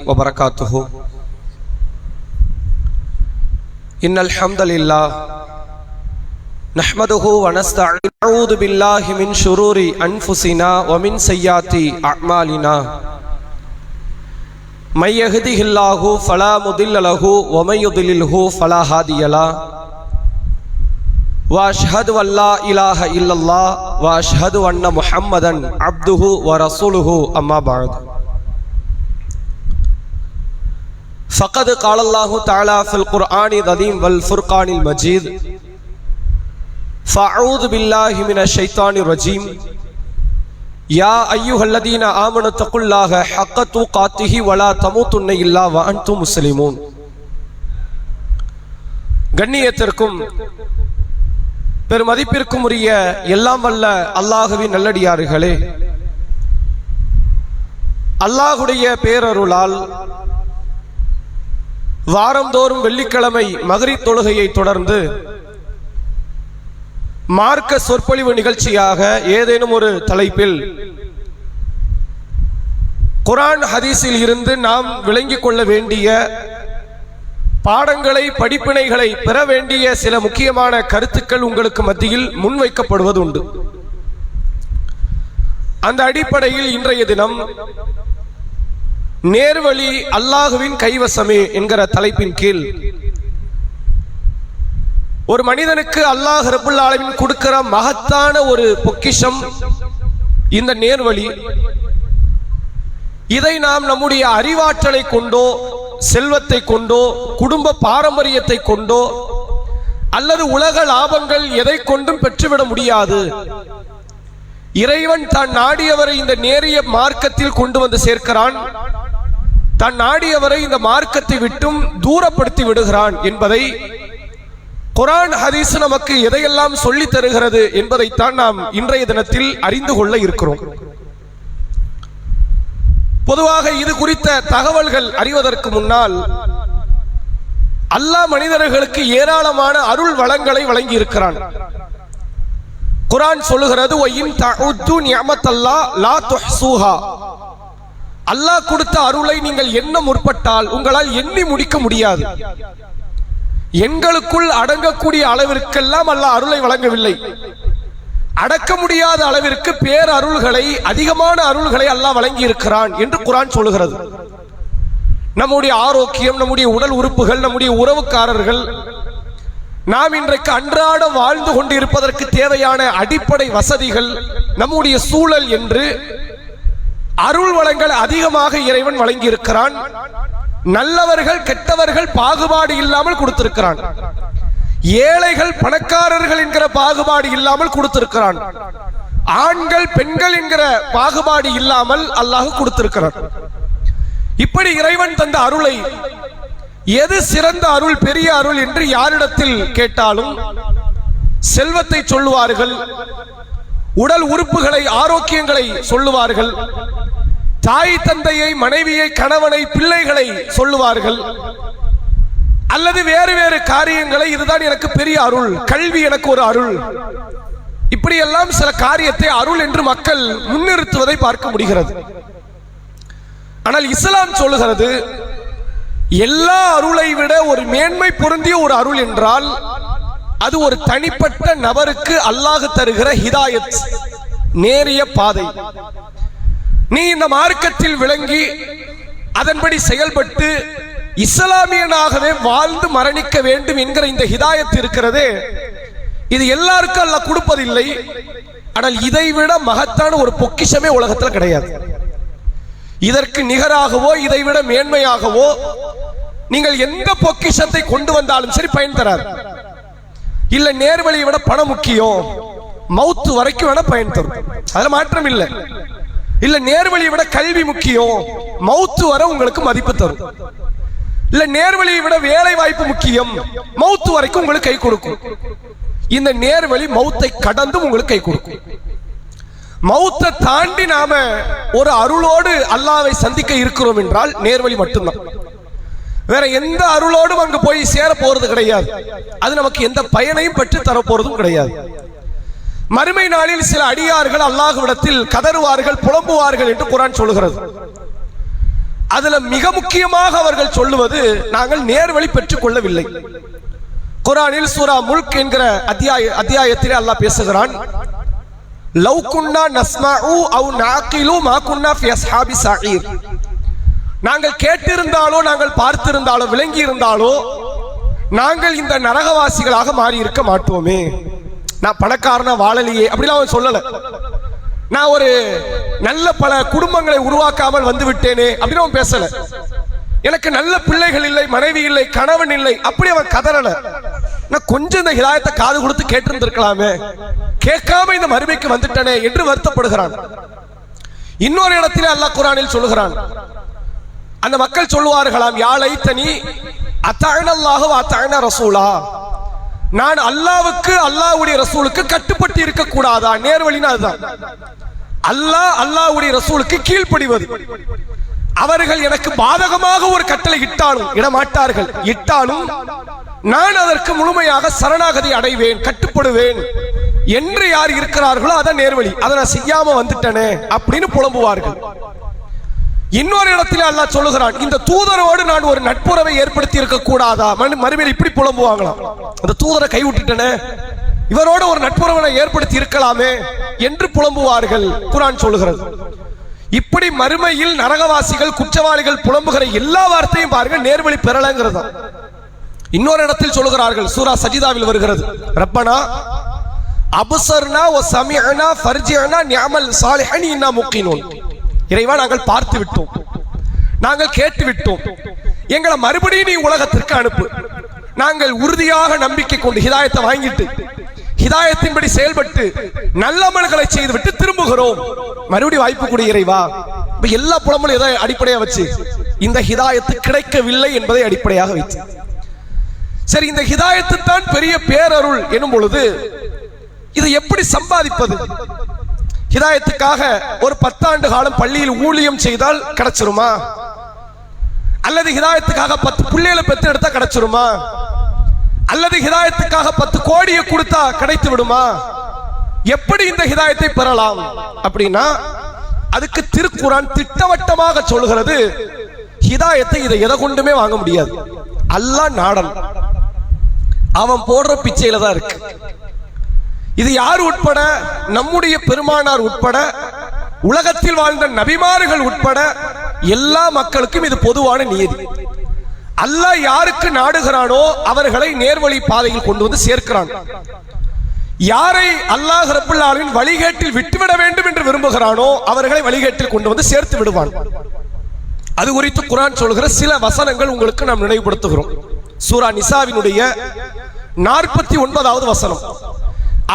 وبركاته. إن الحمد لله نحمده ونستعينه ونعوذ بالله من شرور أنفسنا ومن سيئات أعمالنا. من يهده الله فلا مضل له ومن يضلله فلا هادي له. وأشهد أن لا إله إلا الله وأشهد أن محمدا عبده ورسوله. أما بعد فقد قال الله تعالى في القرآن العظيم والفرقان المجيد: فأعوذ بالله من الشيطان الرجيم. يا أيها الذين آمنوا اتقوا الله حق تقاته ولا تموتن إلا وأنتم مسلمون. கண்ணியத்திற்கும் பெருமதிப்பிற்கும் உரிய எல்லாம் வல்ல அல்லாஹுவின் நல்லடியார்களே, அல்லாஹுடைய பேரருளால் வாரந்தோறும் வெள்ளிக்கிழமை மக்ரிப் தொழுகையை தொடர்ந்து மார்க்க சொற்பொழிவு நிகழ்ச்சியாக ஏதேனும் ஒரு தலைப்பில் குர்ஆன் ஹதீஸில் இருந்து நாம் விளங்கிக் கொள்ள வேண்டிய பாடங்களை, படிப்பினைகளை பெற வேண்டிய சில முக்கியமான கருத்துக்கள் உங்களுக்கு மத்தியில் முன்வைக்கப்படுவது உண்டு. அந்த அடிப்படையில் இன்றைய தினம் நேர்வழி அல்லாஹுவின் கைவசமே என்கிற தலைப்பின் கீழ் ஒரு மனிதனுக்கு அல்லாஹ் ரப்புல் ஆலமீன் கொடுக்கிற மகத்தான ஒரு பொக்கிஷம் இந்த நேர்வழி. இதை நாம் நம்முடைய அறிவாற்றலை கொண்டோ, செல்வத்தை கொண்டோ, குடும்ப பாரம்பரியத்தை கொண்டோ அல்லது உலக லாபங்கள் எதை கொண்டும் பெற்றுவிட முடியாது. இறைவன் தான் நாடியவரை இந்த நேரிய மார்க்கத்தில் கொண்டு வந்து சேர்க்கிறான், தான் நாடியவரை இந்த மார்க்கத்தை விட்டும் தூரப்படுத்தி விடுகிறான் என்பதை குர்ஆன் ஹதீஸ் நமக்கு எதையெல்லாம் சொல்லி தருகிறது என்பதைத்தான் நாம் இன்றைய தினத்தில் அறிந்து கொள்ள இருக்கிறோம். பொதுவாக இது குறித்த தகவல்கள் அறிவதற்கு முன்னால் அல்லாஹ் மனிதர்களுக்கு ஏராளமான அருள் வளங்களை வழங்கி இருக்கிறான். குர்ஆன் சொல்லுகிறது: வஇன் தஉது நிஅமத்தல்லாஹ் லா துஹ்ஸூஹா. அல்லாஹ் கொடுத்த அருளை நீங்கள் எண்ண முற்பட்டால் உங்களால் எண்ணி முடிக்க முடியாது. எங்களுக்குள் அடங்கக்கூடிய அளவிற்கெல்லாம் அல்லாஹ் அருளை வழங்கவில்லை. அடக்க முடியாத அளவிற்கு பேர் அருள்களை, அதிகமான அருள்களை அல்லாஹ் வழங்கி இருக்கிறான் என்று குர்ஆன் சொல்லுகிறது. நம்முடைய ஆரோக்கியம், நம்முடைய உடல் உறுப்புகள், நம்முடைய உறவுக்காரர்கள், நாம் இன்றைக்கு அன்றாடம் வாழ்ந்து கொண்டிருப்பதற்கு தேவையான அடிப்படை வசதிகள், நம்முடைய சூழல் என்று அருள் வளங்கள் அதிகமாக இறைவன் வழங்கி இருக்கிறான். நல்லவர்கள் கெட்டவர்கள் பாகுபாடு இல்லாமல் கொடுத்திருக்கிறான். ஏழைகள் பணக்காரர்கள் என்கிற பாகுபாடு இல்லாமல் கொடுத்திருக்கிறான். ஆண்கள் பெண்கள் என்கிற பாகுபாடு இல்லாமல் அல்லாஹ் கொடுத்திருக்கிறான். இப்படி இறைவன் தந்த அருளை, எது சிறந்த அருள், பெரிய அருள் என்று யாரிடத்தில் கேட்டாலும் செல்வத்தை சொல்லுவார்கள், உடல் உறுப்புகளை, ஆரோக்கியங்களை சொல்லுவார்கள், தாய் தந்தையை, மனைவியை, கணவனை, பிள்ளைகளை சொல்லுவார்கள், அல்லது வேறு வேறு காரியங்களை, இதுதான் எனக்கு பெரிய அருள், கல்வி எனக்கு ஒரு அருள், இப்படியெல்லாம் சில காரியத்தை அருள் என்று மக்கள் முன்னிறுத்துவதை பார்க்க முடிகிறது. ஆனால் இஸ்லாம் சொல்லுகிறது, எல்லா அருளை விட ஒரு மேன்மை பொருந்திய ஒரு அருள் என்றால் அது ஒரு தனிப்பட்ட நபருக்கு அல்லாஹ் தருகிற ஹிதாயத், நேரிய பாதை. நீ இந்த மார்க்கத்தில் விளங்கி அதன்படி செயல்பட்டு இஸ்லாமியனாகவே வாழ்ந்து மரணிக்க வேண்டும் என்கிற இந்த ஹிதாயத் இருக்கிறதே, இது எல்லாருக்கும் அல்லாஹ் கொடுப்பதில்லை. ஆனால் இதைவிட மகத்தான ஒரு பொக்கிஷமே உலகத்தில் கிடையாது. இதற்கு நிகராகவோ இதைவிட மேன்மையாகவோ நீங்கள் எந்த பொக்கிஷத்தை கொண்டு வந்தாலும் சரி பயன் தராது. இல்ல நேர்வழியை விட பணம் முக்கியம், மௌத்து வரைக்கும் வேணா பயன் தரும், அதுல மாற்றம் இல்லை. இல்ல நேர்வழியை விட கல்வி முக்கியம், மௌத்து வரை உங்களுக்கு மதிப்பு தரும். இல்ல நேர்வழியை விட வேலை வாய்ப்பு முக்கியம், மௌத்து வரைக்கும் உங்களுக்கு கை கொடுக்கும். இந்த நேர்வழி மௌத்தை கடந்தும் உங்களுக்கு கை கொடுக்கும். மௌத்தை தாண்டி நாம ஒரு அருளோடு அல்லாஹ்வை சந்திக்க இருக்கிறோம் என்றால் நேர்வழி மட்டும்தான். வேற எந்த அருளோடும் அங்கு போய் சேர போறது கிடையாது. அது நமக்கு எந்த பயனையும் பெற்று தர போறதும் கிடையாது. மறுமை நாளில் சில அடியார்கள் அல்லாஹ்விடத்தில் கதறுவார்கள், புலம்புவார்கள் என்று குர்ஆன் சொல்கிறது. அதுல மிக முக்கியமாக அவர்கள் சொல்லுவது, நாங்கள் நேர்வழி பெற்றுக் கொள்ளவில்லை. குர்ஆனில் சூரா முல்க் என்கிற அத்தியாயத்திலே அல்லாஹ் பேசுகிறான், லவ் குன்னா நஸ்மஉ அவ் நஅகிலு மா குன்னா ஃபி அஸ்ஹாபி ஸஈர். நாங்கள் கேட்டிருந்தாலோ, நாங்கள் பார்த்திருந்தாலோ, விளங்கி இருந்தாலோ நாங்கள் இந்த நரகவாசிகளாக மாறி இருக்க மாட்டோமே. நான் பணக்காரனா வாழலையே அப்படிலாம் அவன் சொல்லல. நான் ஒரு நல்ல பல குடும்பங்களை உருவாக்காமல் வந்து விட்டேனே அப்படின்னு அவன் பேசல. எனக்கு நல்ல பிள்ளைகள் இல்லை, மனைவி இல்லை, கணவன் இல்லை அப்படி அவன் கதறல. நான் கொஞ்சம் இந்த ஹிதாயத்தை காது கொடுத்து கேட்டிருந்திருக்கலாமே, கேட்காம இந்த மறுமைக்கு வந்துட்டனே என்று வருத்தப்படுகிறான். இன்னொரு இடத்திலே அல்லாஹ் குர்ஆனில் சொல்லுகிறான், அந்த மக்கள் சொல்லுவார்களாம், யா லைத்தனி அத்தஅனல்லாஹு வ அத்தஅன ரசூலா. நான் அல்லாஹ்வுக்கு அல்லாஹ்வுடைய ரசூலுக்கு கட்டுப்பட்டு இருக்க கூடாதா? நேர்வழினா அதுதான். அல்லாஹ்வுடைய ரசூலுக்கு கீழ்ப்படிவது. அவர்கள் எனக்கு பாதகமாக ஒரு கட்டளை இட்டாலும் இடமாட்டார்கள், இட்டாலும் நான் அதற்கு முழுமையாக சரணாகதி அடைவேன், கட்டுப்படுவேன் என்று யார் இருக்கிறார்களோ அதான் நேர்வழி. அதை நான் செய்யாம வந்துட்டனே அப்படின்னு புலம்புவார்கள். இன்னொரு இடத்துல அல்லாஹ் சொல்லுகிறான், இந்த தூதரோடு நான் ஒரு நட்புறவை ஏற்படுத்தி இருக்க கூடாதா? மறுமையில் இப்படி புலம்புவாங்களாம், அந்த தூதரை கைவிட்டுட்டனே, இவரோட ஒரு நட்புறவை ஏற்படுத்தி இருக்கலாமே என்று புலம்புவார்கள். குர்ஆன் சொல்லுகிறது. இப்படி மறுமையில் நரகவாசிகள், குற்றவாளிகள் புலம்புகிற எல்லா வார்த்தையும் பாருங்க, நேர்வழி பெறலங்கிறது. இன்னொரு இடத்தில் சொல்லுகிறார்கள், சூரா சஜிதாவில் வருகிறது, ரப்பனா அப்சர்னா வ சமிஅனா ஃபர்ஜிஅனா நிஅமல் சாலிஹன் இன்னா முகினூன். இறைவா, நாங்கள் பார்த்து விட்டோம், நாங்கள் கேட்டு விட்டோம், எங்களை மறுபடியும் நீ உலகத்திற்கு அனுப்பு. நாங்கள் உறுதியாக நம்பிக்கை கொண்டு ஹிதாயத்தை வாங்கிட்டு ஹிதாயத்தின்படி செயல்பட்டு நல்ல அமல்களை செய்துவிட்டு திரும்புகிறோம், மறுபடியும் வாய்ப்பு கொடு இறைவா. எல்லா புலம்பலும் எதை அடிப்படையாக வச்சு? இந்த ஹிதாயத்து கிடைக்கவில்லை என்பதை அடிப்படையாக வைத்து. சரி, இந்த ஹிதாயத்து தான் பெரிய பேரருள் எனும் பொழுது இதை எப்படி சம்பாதிப்பது? ஹிதாயத்துக்காக ஒரு 10 ஆண்டு காலம் பள்ளியில் ஊழியம் செய்தால் கிடைச்சிருமா? அல்லது ஹிதாயத்துக்காக 10 பிள்ளைகளை பெற்று எடுத்தா கிடைச்சிருமா? அல்லது ஹிதாயத்துக்காக 10 கோடியை கொடுத்தா கிடைத்து விடுமா? எப்படி இந்த ஹிதாயத்தை பெறலாம் அப்படின்னா, அதுக்கு திருக்குர்ஆன் திட்டவட்டமாக சொல்லுகிறது, ஹிதாயத்தை இதை எதை கொண்டுமே வாங்க முடியாது. அல்லாஹ் நாடன், அவன் போடுற பிச்சையில தான் இருக்கு. இது யார் உட்பட? நம்முடைய பெருமானார் உட்பட, உலகத்தில் வாழ்ந்த நபிமார்கள் உட்பட எல்லா மக்களுக்கும் இது பொதுவான நியதி. அல்லாஹ் யாருக்கு நாடுகிறானோ அவர்களை நேர்வழி பாதையில் கொண்டு வந்து சேர்க்கிறான். யாரை அல்லாஹ் ரப்பல் ஆலமீன் வழிகேட்டில் விட்டுவிட வேண்டும் என்று விரும்புகிறானோ அவர்களை வழிகேட்டில் கொண்டு வந்து சேர்த்து விடுவான். அது குறித்து குர்ஆன் சொல்கிற சில வசனங்கள் உங்களுக்கு நாம் நினைவுபடுத்துகிறோம். சூரா நிசாவினுடைய 49வது வசனம்,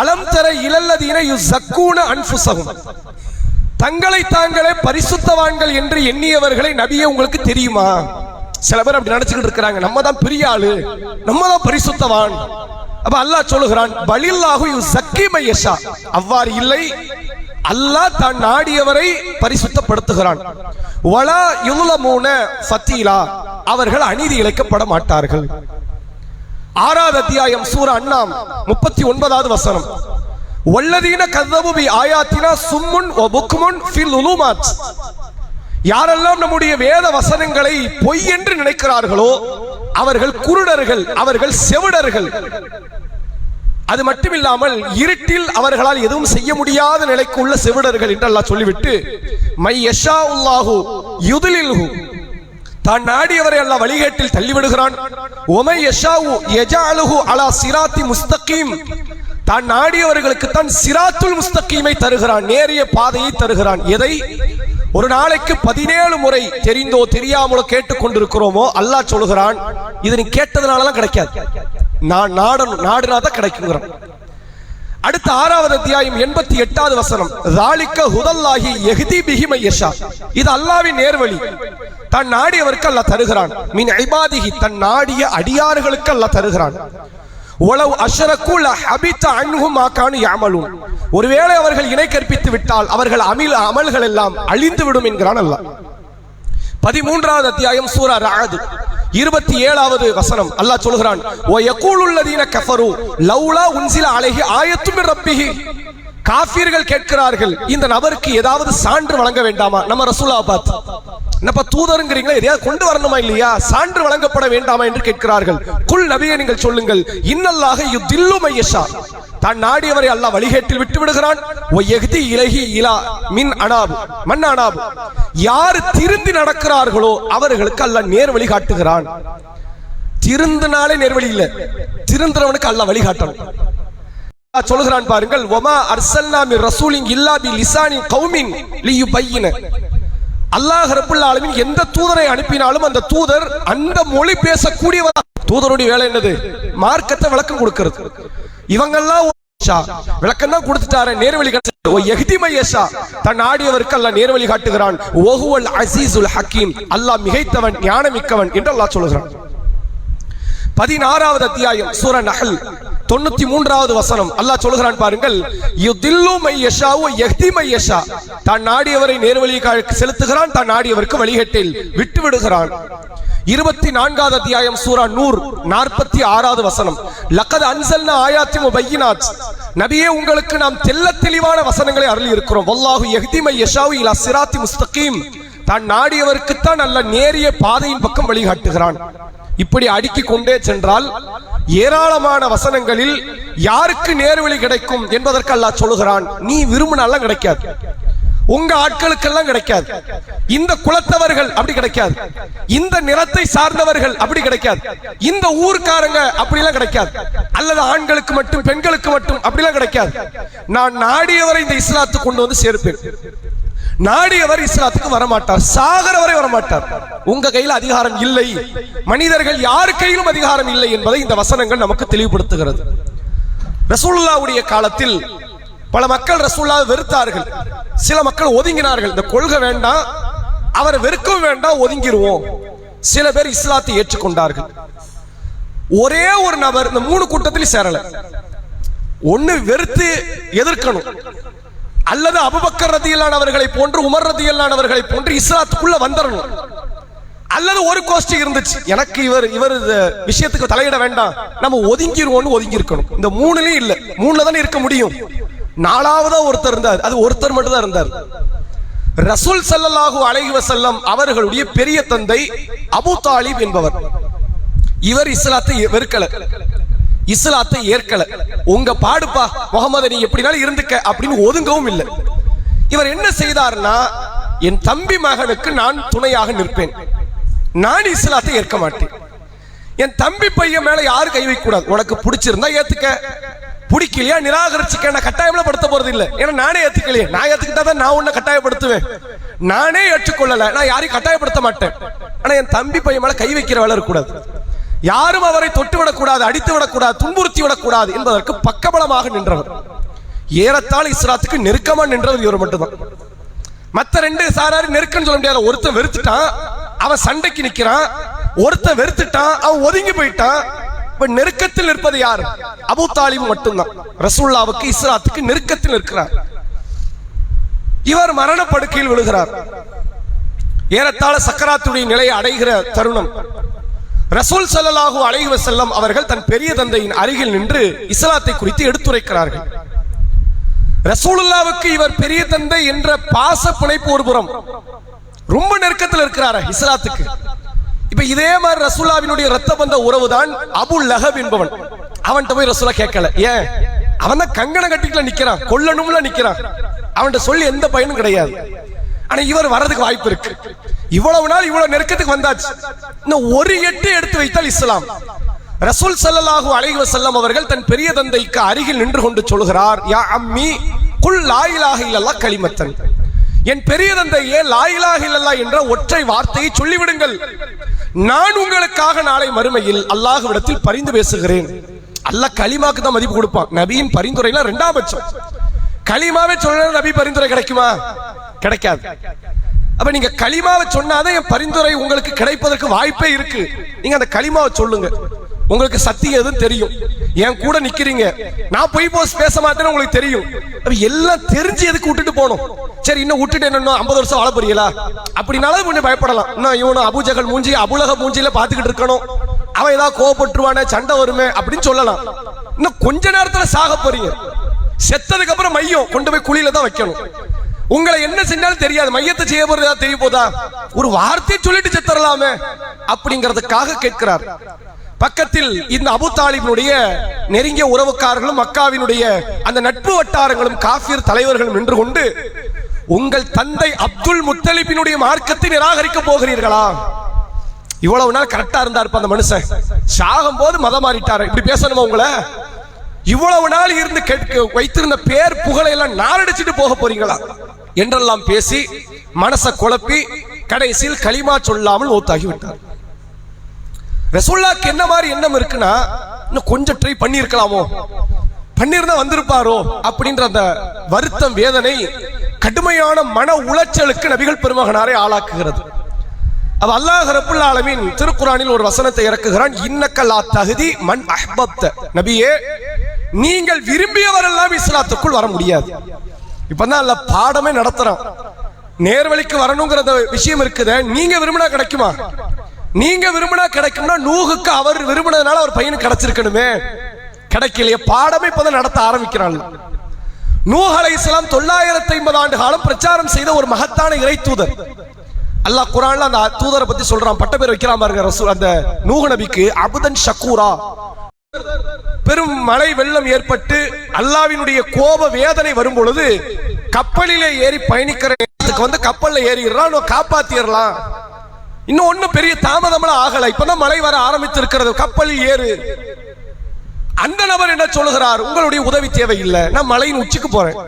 அலம் தர இலல்லதீன யுஸக்கூன அன்ஃபுஸஹும். தங்களை தாங்களே பரிசுத்தவான்கள் என்று எண்ணியவர்களை நபியே உங்களுக்கு தெரியுமா? சில பேர் அப்படி நினைச்சுக்கிட்டு இருக்கிறாங்க, நம்ம தான் பெரிய ஆளு, நம்ம தான் பரிசுத்தவான். அப்ப அல்லாஹ் சொல்லுகிறான், பலில்லாஹு யுஸக்கி மய்யஷா. அவ்வாறு இல்லை, அல்லாஹ் தான் நாடியவரை பரிசுத்தப்படுத்துகிறான். வலா யுலமூன ஃபதீலா. அவர்கள் அநீதி இழைக்கப்பட மாட்டார்கள். 6வது அத்தியாயம் சூரா அன்ஆம் 39வது வசனம், வல்லதீன கذبوا பிஆயாத்தினா சும்முன் வ புக்முன் ஃபில் உலூமாத். யாரெல்லாம் நம்முடைய வேத வசனங்களை பொய் என்று நினைக்கிறார்களோ அவர்கள் குருடர்கள், அவர்கள் செவிடர்கள். அது மட்டுமில்லாமல் இருட்டில் அவர்களால் எதுவும் செய்ய முடியாத நிலைக்கு உள்ள செவிடர்கள் என்று அல்லாஹ் சொல்லிவிட்டு, மை யஷாஉல்லாஹு யுத்லில்ஹு. தான் நாடியவரை அல்லாஹ் வழிகேட்டில் தள்ளிவிடுகிறான். ஒமை யஷாஉ யஜஅலுஹு அலா சிராத்தி முஸ்தகீம். தான் நாடியவர்களுக்கு தான் சிராத்துல் முஸ்தகீமை தருகிறான், நேரிய பாதையை தருகிறான். எதை ஒரு நாளைக்கு 17 முறை தெரிந்தோ தெரியாமலோ கேட்டுக்கொண்டிருக்கிறோமோ அல்லாஹ் சொல்லுகிறான், இது நீ கேட்டதுனாலலாம் கிடைக்காது, நான் நாடுனாதான் கிடைக்குங்கிறான். அடுத்த 6வது அத்தியாயம் 88வது வசனம், ஸாலிக ஹுதல்லாஹி யஹ்தி பிஹி மய்யஷா. இது அல்லாஹ்வின் நேர்வழி, தன் நாடியவருக்கு அல்லாஹ் தருகிறான். மின் இபாதிஹி, தன் நாடிய அடியார்களுக்கு அல்லாஹ் தருகிறான். வலவ் அஷ்ரகு லஹபித அன்ஹும் மா கானு யஅமலூன். ஒருவேளை அவர்கள் இணை கற்பித்து விட்டால் அவர்கள் அமல்கள் எல்லாம் அழிந்து விடும் என்கிறான் அல்லாஹ். 13வது அத்தியாயம் சூரா ரஅத் 27வது வசனம் அல்லாஹ் சொல்கிறான், வ யகூலுல்லதீன கஃபரு லௌலா உன்சில அலைஹி ஆயத்தும் மிர் ரப்பிஹி. காஃபிர்கள் கேட்கிறார்கள், இந்த நபருக்கு ஏதாவது சான்று வழங்க வேண்டாமா? நம்ம ரசூலுல்லாஹ் பார்த்து என்னப்பா தூதருங்கிறீங்களா, எதையாவது கொண்டு வரணுமா இல்லையா, சான்று வழங்கப்பட வேண்டாமா என்று கேட்கிறார்கள். குல் நபியே நீங்கள் சொல்லுங்கள், இன்னல்லாஹ யுதில்லு மையஷா, தான் நாடியவரை அல்லாஹ் வழிகேட்டில் விட்டு விடுகிறான். ஒயஹ்தி இலஹி இலா மின் அனாபு மன் அனாபு, யார் திருந்தி நடக்கிறார்களோ அவர்களுக்கு அல்லாஹ் நேர் வழி காட்டுகிறான். திருந்தினாலே நேர்வழி இல்ல, திருந்துறவனுக்கு அல்லாஹ் வழி காட்டணும். சொல்லுகிறான் பாருங்கள், வமா அர்சல்னா மிர் ரசூலின் இல்லா பி லிசானி கௌமின் லியுபையின, அல்லாஹ் ரப்புல் ஆலமீன் எந்த தூதரை அனுப்பினாலும் அந்த தூதர் அந்த மொழி பேசக்கூடியவர். தூதருடைய வேலை என்னது? மார்க்கத்தை விளக்கம் கொடுக்கிறது. இவங்கெல்லாம் விளக்கம் தான் கொடுத்துட்டாரு, நேர்வழி தன் ஆடியவருக்கு அல்லாஹ் நேர்வழி காட்டுகிறான். வஹுவல் அஸீஸுல் ஹக்கீம், அல்லாஹ் மிகைத்தவன் ஞானமிக்கவன் என்று அல்லாஹ் சொல்கிறான். 16வது அத்தியாயம் சூரா நஹல் 93வது வசனம் அல்லாஹ் சொல்கிறான் பாருங்கள், யுதில்லு மையஷா வ யஹ்தி மையஷா, தான் நாடியவரை நேர்வழிக்கு செலுத்துகிறான், தான் நாடியவருக்கு வழிகேட்டில் விட்டு விடுகிறான். 24வது அத்தியாயம் சூரா நூர் 46வது வசனம், லக்கத் அன்ஸல்னா ஆயாத்தி முபையினாத், நபியே உங்களுக்கு நாம் தெள்ளத் தெளிவான வசனங்களை அருளி இருக்கிறோம். வல்லாஹு யஹ்தி மையஷா இலா சிராத்தி முஸ்தகீம், தான் நாடியவருக்கு தான் நல்ல நேரிய பாதையின் பக்கம் வழிகாட்டுகிறான். இப்படி அடுக்கிக் கொண்டே சென்றால் ஏராளமான வசனங்களில் யாருக்கு நேர்வழி கிடைக்கும் என்பதற்கு அல்லாஹ் சொல்லுகிறான். நீ விரும்பினாலும் கிடைக்காது, உங்க ஆட்களுக்கெல்லாம் கிடைக்காது, இந்த குலத்தவர்கள் அப்படி கிடைக்காது, இந்த நிறத்தை சார்ந்தவர்கள் அப்படி கிடைக்காது, இந்த ஊர்க்காரங்க அப்படிலாம் கிடைக்காது, அல்லது ஆண்களுக்கு மட்டும் பெண்களுக்கு மட்டும் அப்படிலாம் கிடைக்காது. நான் நாடியவரை இந்த இஸ்லாத்துக்கு கொண்டு வந்து சேர்ப்பேன். நாடியவர் இஸ்லாத்துக்கு வரமாட்டார், சாகர வரை வரமாட்டார். உங்க கையில் அதிகாரம் இல்லை, மனிதர்கள் யார் கையிலும் அதிகாரம் இல்லை என்பதை இந்த வசனங்கள் நமக்கு தெளிவுபடுத்துகிறது. ரசூலுல்லாஹ்வுடைய காலத்தில் பல மக்கள் ரசூலுல்லாஹ்வை வெறுத்தார்கள், சில மக்கள் ஒதுங்கினார்கள். இந்த கொள்கை வேண்டாம், அவரை வெறுக்கவும் வேண்டாம், ஒதுங்கிடுவோம். சில பேர் இஸ்லாத்தை ஏற்றுக்கொண்டார்கள். ஒரே ஒரு நபர் இந்த 3 கூட்டத்திலும் சேரல. ஒன்னு வெறுத்து எதிர்க்கணும், அல்லது அபூபக்கர் ரலியல்லாஹு அவர்களை போன்று உமர் ரலியல்லாஹு அவர்களை போன்று இஸ்லாத்துக்குள்ள வந்துடணும், அல்லது ஒரு கோஷ்டி இருந்துச்சு, எனக்கு இவர் விஷயத்துக்கு தலையிட வேண்டாம், நம்ம ஒதுங்கிடுவோம்னு ஒதுங்கி இருக்கணும். இந்த 3லயும் இல்ல, 3ல தானே இருக்க முடியும். 4வதா ஒருத்தர் இருந்தார், அது ஒருத்தர் மட்டும் தான் இருந்தார். ரசூல் ஸல்லல்லாஹு அலைஹி வஸல்லம் அவர்களுடைய பெரிய தந்தை அபூ தாலிப் என்பவர். இவர் இஸ்லாத்தை வெறுக்கல, இஸ்லாத்தை ஏற்கல. உங்க பாடுப்பா முகமது, நீ எப்படினாலும் இருந்துக்க அப்படின்னு ஒதுங்கவும் இல்லை. இவர் என்ன செய்தார்னா, என் தம்பி மகனுக்கு நான் துணையாக நிற்பேன், நான் இஸ்லாத்தை ஏற்க மாட்டேன். என் தம்பி பையன் மேல யாரும் கை வைக்க கூடாது, உனக்கு பிடிச்சிருந்தா ஏத்துக்க, பிடிக்கலையா நிராகரிச்சுக்க, நான் கட்டாயம்ல படுத்த போறது இல்லை. ஏன்னா நானே ஏத்துக்கலையே, நான் ஏத்துக்கிட்டாதான் நான் உன்னை கட்டாயப்படுத்துவேன். நானே ஏற்றுக்கொள்ளல, நான் யாரையும் கட்டாயப்படுத்த மாட்டேன். ஆனா என் தம்பி பையன் மேல கை வைக்கிற வேலை இருக்கக்கூடாது, யாரும் அவரை தொட்டு விடக்கூடாது, அடித்து விடக்கூடாது, துன்புறுத்தி விடக்கூடாது என்பதற்கு பக்கபலமாக நின்றவர். ஏறத்தாழ இஸ்லாத்துக்கு நெருக்கமா நின்றவர் இவர் மட்டும்தான். மற்ற 2 சாராரு நெருக்கன்னு சொல்ல முடியாது. ஒருத்தன் வெறுத்துட்டான், அவன் சண்டைக்கு நிக்கிறான், ஒருத்தன் வெறுத்துட்டான், அவன் ஒதுங்கி போயிட்டான். இப்ப நெருக்கத்தில் நிற்பது யார்? அபூ தாலிப் மட்டும்தான். ரசூலுல்லாஹ்வுக்கு இஸ்லாத்துக்கு நெருக்கத்தில் இருக்கிறார். இவர் மரணப்படுக்கையில் விழுகிறார். ஏறத்தாழ சக்கராத்துடைய நிலையை அடைகிற தருணம், ரசூல் ஸல்லல்லாஹு அலைஹி வஸல்லம் அவர்கள் தன் பெரிய தந்தையின் அருகில் நின்று இஸ்லாத்தை குறித்து எடுத்துரைக்கிறார்கள். ரசூலுல்லாஹ்வுக்கு இவர் பெரிய தந்தை என்ற பாச பிணைப்பு ஒரு புறம், ரொம்ப நெருக்கத்தில் இருக்கிறார் இஸ்லாத்துக்கு. இப்ப இதே மாதிரி ரசூலுல்லாஹ்வினுடைய இரத்த பந்த உறவுதான் அபூ லஹப் என்பவன். அவன்கிட்ட போய் ரசூலுல்லாஹ் கேட்கல, ஏன்? அவன் தான் கங்கணம் கட்டிக்கல நிக்கிறான், கொல்லணும்ல நிக்கிறான், அவன்கிட்ட சொல்லி எந்த பயனும் கிடையாது. ஆனா இவர் வர்றதுக்கு வாய்ப்பு இருக்கு. இவ்வளவு நாள் இவ்வளவு நெருக்கத்துக்கு வந்தாச்சு, இன்னும் ஒரு எட்டு எடுத்து வைத்தால் இஸ்லாம். ரசூல் ஸல்லல்லாஹு அலைஹி வஸல்லம் அவர்கள் தன் பெரிய தந்தைக்கு அருகில் நின்று கொண்டு சொல்கிறார், யா அம்மி குல் லா இலாஹ இல்லல்லாஹ் கலிமத்தன், என் பெரிய தந்தையே லா இலாஹ இல்லல்லாஹ் என்ற ஒற்றை வார்த்தையை சொல்லிவிடுங்கள், நான் உங்களுக்காக நாளை மறுமையில் அல்லாஹ்விடத்தில் பரிந்து பேசுகிறேன். அல்லாஹ் கலிமாக்கு தான் மதிப்பு கொடுப்பான், நபியின் பரிந்துரைலாம் 2ஆம் பட்சம். கலிமாவே சொல்ற நபி பரிந்துரை கிடைக்குமா? கிடைக்காது. அப்ப நீங்க கலிமாவை சொன்னாதான் என் பரிந்துரை உங்களுக்கு கிடைப்பதற்கு வாய்ப்பே இருக்கு. நீங்க அந்த கலிமாவை சொல்லுங்க, உங்களுக்கு சத்தியம் எதுவும் தெரியும், என் கூட நிக்கிறீங்க, நான் போய் பேச மாட்டேன்னு உங்களுக்கு தெரியும். எல்லாம் தெரிஞ்சு எதுக்கு விட்டுட்டு போகணும்? சரி, இன்னும் விட்டுட்டு என்ன 50 வருஷம் வாழ போறீங்களா அப்படின்னாலும் கொஞ்சம் பயப்படலாம். இன்னும் இவனு அபூஜகல் மூஞ்சி அபுலக மூஞ்சியில பாத்துக்கிட்டு இருக்கணும், அவன் ஏதாவது கோவப்பட்டுருவானே, சண்டை வருமே அப்படின்னு சொல்லலாம். இன்னும் கொஞ்ச நேரத்துல சாக போறீங்க, செத்ததுக்கு அப்புறம் மையம் கொண்டு போய் குழியில தான் வைக்கணும். உங்களை என்ன செஞ்சாலும் தெரியாது, மையத்தை செய்ய போறதா தெரிய போதா, ஒரு வார்த்தையை சொல்லிட்டு செத்துறலாமே அப்படிங்கிறதுக்காக கேட்கிறார். பக்கத்தில் இந்த அபு தாலிபினுடைய நெருங்கிய உறவுக்காரர்களும் மக்காவினுடைய அந்த நட்பு வட்டாரங்களும் காஃபிர் தலைவர்களும் நின்று கொண்டு, உங்கள் தந்தை அப்துல் முத்தலிபினுடைய மார்க்கத்தை நிராகரிக்க போகிறீர்களா? இவ்வளவு நாள் கரெக்டா இருந்தார் அந்த மனுஷன், சாகும் போது மதம் மாறிட்டாரு, இப்படி பேசணுமா உங்களை? இவ்வளவு நாள் இருந்து வைத்திருந்த பேர் புகழை எல்லாம் நாரடிச்சிட்டு போக போறீங்களா என்றெல்லாம் பேசி மனசை குழப்பி கடைசியில் களிமா சொல்லாமல் மௌத்தாகி விட்டார். ரசூலுல்லாஹ்க்கு என்ன மாதிரி எண்ணம் இருக்குன்னா, இன்னும் கொஞ்சம் ட்ரை பண்ணியிருக்கலாமோ, பண்ணியிருந்தா வந்திருப்பாரோ அப்படின்ற அந்த வருத்தம், வேதனை, கடுமையான மன உளைச்சலுக்கு நபிகள் பெருமகனாரை ஆளாக்குகிறது. அப்ப அல்லாஹ் ரப்புல் ஆலமீன் திருக்குர்ஆனில் ஒரு வசனத்தை இறக்குகிறான், இன்னக்க லா தஹ்தி மன் அஹ்பப்த. நபியே, நீங்கள் விரும்பியவரெல்லாம் இஸ்லாத்துக்குள் வர முடியாது. இப்பதான் அல்ல பாடமே நடத்துறான். நேர்வழிக்கு வரணுங்கிற விஷயம் இருக்குது, நீங்க விரும்பினா கிடைக்குமா? நீங்க விரும்பினா கிடைக்கும்னா நூஹுக்கு அவர் விரும்பினதுனால அவர் பையனுக்கு கிடைச்சிருக்கணுமே, கிடைக்கலையே. பாடமே இப்பதான் நடத்த ஆரம்பிக்கிறான். நூஹ் அலைஹிஸ்ஸலாம் 950 ஆண்டு காலம் பிரச்சாரம் செய்த ஒரு மகத்தான இறை தூதர். அல்லாஹ் குர்ஆன்ல அந்த தூதரை பத்தி சொல்றான், பட்ட பேர் வைக்கிறான் பாருங்க ரசூல். அந்த நூஹ் நபிக்கு அபுதன் ஷக்கூரா. பெரும் மழை வெள்ளம் ஏற்பட்டு அல்லாஹ்வினுடைய கோப வேதனை வரும் பொழுது கப்பலிலே ஏறி பயணிக்கிறதுக்கு வந்து கப்பல்ல ஏறிடுறான், காப்பாத்திடலாம். இன்னும் ஒன்னும் பெரிய தாமதமெல்லாம் ஆகல, இப்பதான் மழை வர ஆரம்பித்திருக்கிறது, கப்பலில் ஏறு. அந்த நபர் என்ன சொல்லுகிறார், உங்களுடைய உதவி தேவையில்லை, நான் மலையின் உச்சிக்கு போறேன்,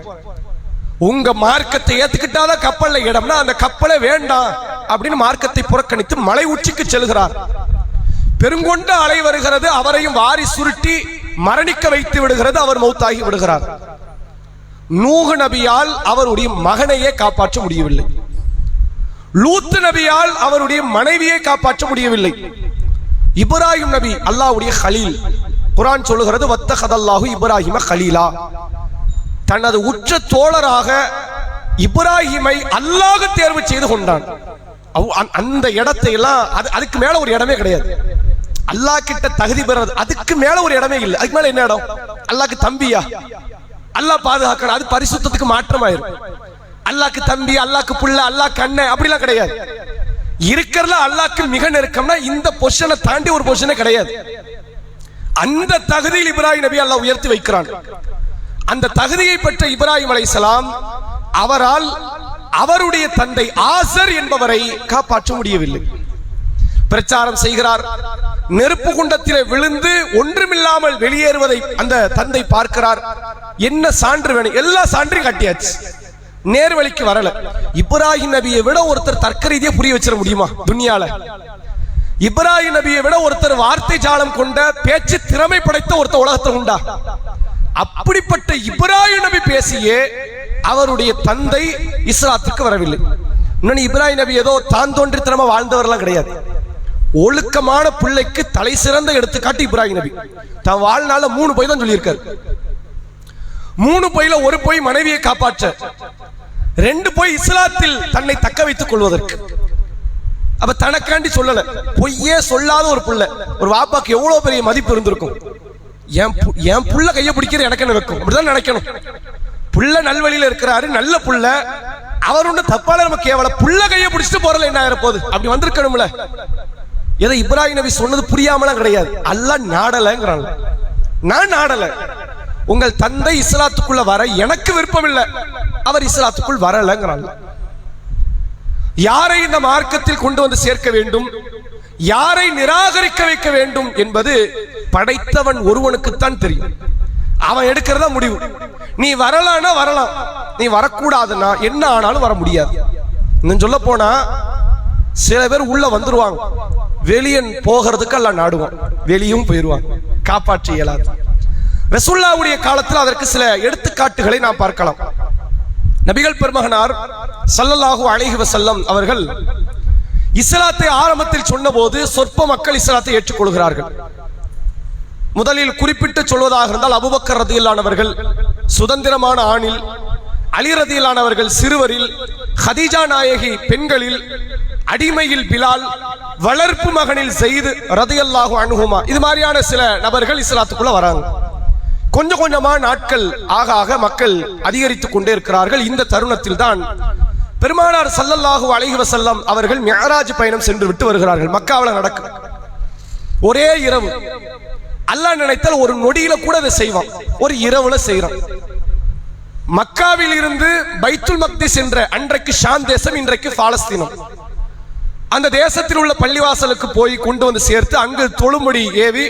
உங்க மார்க்கத்தை ஏத்துக்கிட்டாதான் கப்பல்ல இடம்னா அந்த கப்பலே வேண்டாம் அப்படின்னு மார்க்கத்தை புறக்கணித்து மலை உச்சிக்கு செல்கிறார். பெருங்கொண்ட அலை வருகிறது, அவரையும் வாரி சுருட்டி மரணிக்க வைத்து விடுகிறது, அவர் மௌத்தாகி விடுகிறார். நூஹ் நபியால் அவருடைய மகனையே காப்பாற்ற முடியவில்லை, லூத் நபியால் அவருடைய மனைவியை காப்பாற்ற முடியவில்லை. இப்ராஹிம் நபி அல்லாஹ்வுடைய கலீல், குர்ஆன் சொல்லுகிறது வத்தகதல்லாஹு இப்ராஹிம கலீலா. தனது உற்ற தோழராக இப்ராஹிமை அல்லாஹ் தேர்வு செய்து கொண்டான். அந்த இடத்தை எல்லாம் அதுக்கு மேல ஒரு இடமே கிடையாது. அல்லாஹ் கிட்ட தகுதி பெறது அதுக்கு மேல ஒரு இடமே இல்லை. அதுக்கு மேல என்ன இடம்? அல்லாஹ்க்கு தம்பியா? அல்லாஹ் பாதுகாக்கணும், அது பரிசுத்தத்துக்கு மாற்றமாயிரும். அல்லாஹ்க்கு தம்பி, அல்லாஹ்க்கு புள்ள, அல்லாஹ்க்கு அண்ணன் அப்படிலாம் கிடையாது. இருக்கிறதுல அல்லாஹ்க்கு மிக நெருக்கம்னா இந்த பொசிஷனை தாண்டி ஒரு பொசிஷனே கிடையாது. அந்த தகுதியில் இப்ராஹிம் நபி அல்லாஹ் உயர்த்தி வைக்கிறான். அந்த தகுதியை பெற்ற இப்ராஹிம் அலைஹிஸ்ஸலாம் அவரால் அவருடைய தந்தை ஆசர் என்பவரை காப்பாற்ற முடியவில்லை. பிரச்சாரம் செய்கிறார், நெருப்பு குண்டத்திலே விழுந்து ஒன்றுமில்லாமல் வெளியேறுவதை அந்த தந்தை பார்க்கிறார். என்ன சான்று வேணும்? எல்லா சான்றையும் காட்டியாச்சு, நேர்வழிக்கு வரல. இப்ராஹிம் நபியை விட ஒருத்தர் தர்க்க ரீதியா புரிய வச்சிட முடியுமா துனியால? இப்ராஹிம் நபியை விட ஒருத்தர் வார்த்தை ஜாலம் கொண்ட பேச்சு திறமை படைத்த ஒருத்தர் உலகத்தில் உண்டா? அப்படிப்பட்ட இப்ராஹிம் நபி பேசியே அவருடைய தந்தை இஸ்லாத்துக்கு வரவில்லை. இன்னொன்னு, இப்ராஹிம் நபி ஏதோ தான் தோன்றித்தனமா வாழ்ந்தவர்லாம் கிடையாது. ஒழுக்கமான பிள்ளைக்கு தலை சிறந்த எடுத்துக்காட்டு இப்ராஹிம் நபி. தான் வாழ்நாள 3 பொய் தான் சொல்லியிருக்காரு. 3 பொய்ல ஒரு பொய் மனைவியை காப்பாற்ற, 2 பொய் இஸ்லாத்தில் தன்னை தக்க வைத்துக் கொள்வதற்கு. அப்ப தனக்காண்டி சொல்லல, பொய்யே சொல்லாத ஒரு பிள்ளை. ஒரு வாப்பாக்கு எவ்வளவு பெரிய மதிப்பு இருந்திருக்கும். என் புள்ள கைய பிடிக்கிறது எனக்கு என்ன வைக்கும், அப்படிதான் நினைக்கணும். புள்ள நல்வழியில இருக்கிறாரு, நல்ல புள்ள, அவர் ஒண்ணு தப்பால நம்ம கேவலம் புள்ள கைய பிடிச்சிட்டு போறல என்ன ஆயிர போகுது, அப்படி வந்திருக்கணும்ல. ஏதோ இப்ராஹிம் நபி சொன்னது புரியாமலாம் கிடையாது, அல்லாஹ் நாடலங்கிறாங்க. நான் நாடல, உங்கள் தந்தை இஸ்லாத்துக்குள்ள வர எனக்கு விருப்பம் இல்லை, அவர் இஸ்லாத்துக்குள் வரலங்கிறாங்க. யாரை இந்த மார்க்கத்தில் கொண்டு வந்து சேர்க்க வேண்டும், யாரை நிராகரிக்க வைக்க வேண்டும் என்பது படைத்தவன் ஒருவனுக்குத்தான் தெரியும். அவன் எடுக்கிறதா முடிவு. நீ வரலான்னா வரலாம், நீ வரக்கூடாதுன்னா என்ன ஆனாலும் வர முடியாது. இன்னும் சொல்ல போனா சில பேர் உள்ள வந்துருவாங்க, வெளியே போகிறதுக்கு எல்லாம் நாடுவான், வெளியும் போயிருவாங்க, காப்பாற்ற இயலாது. ரசூலுல்லாஹ்வுடைய காலத்தில் அதற்கு சில எடுத்துக்காட்டுகளை நாம் பார்க்கலாம். நபிகள் பெருமகனார் ஸல்லல்லாஹு அலைஹி வஸல்லம் அவர்கள் இஸ்லாத்தை ஆரம்பத்தில் சொன்னபோது சொற்ப மக்கள் இஸ்லாத்தை ஏற்றுக்கொள்கிறார்கள். முதலில் குறிப்பிட்டு சொல்வதாக இருந்தால் அபூபக்கர் ரலியல்லாஹு அவர்கள் சுதந்திரமான ஆணில், அலி ரலியல்லாஹு அவர்கள் சிறுவரில், ஹதீஜா நாயகி பெண்களில், அடிமையில் பிலால், வளர்ப்பு மகனில் ஸைத் ரலியல்லாஹு அன்ஹுமா, இது மாதிரியான சில நபர்கள் இஸ்லாத்துக்குள்ள வராங்க. கொஞ்சம் கொஞ்சமா நாட்கள் ஆக ஆக மக்கள் அதிகரித்துக் கொண்டே இருக்கிறார்கள். இந்த தருணத்தில் தான் பெருமானார் ஸல்லல்லாஹு அலைஹி வஸல்லம் அவர்கள் மிஅராஜ் பயணம் சென்று விட்டு வருகிறார்கள். மக்காவில் நடக்கும் ஒரே இரவு. அல்லாஹ் நினைத்தால் ஒரு நொடியில கூட அதை செய்வான், ஒரு இரவுல செய்யறான். மக்காவில் இருந்து பைத்துல் மக்திஸ் என்ற அன்றைக்கு ஷாம் தேசம், இன்றைக்கு பாலஸ்தீனம், அந்த தேசத்தில் உள்ள பள்ளிவாசலுக்கு போய் கொண்டு வந்து சேர்த்து அங்கு தொழும்படி ஏவி,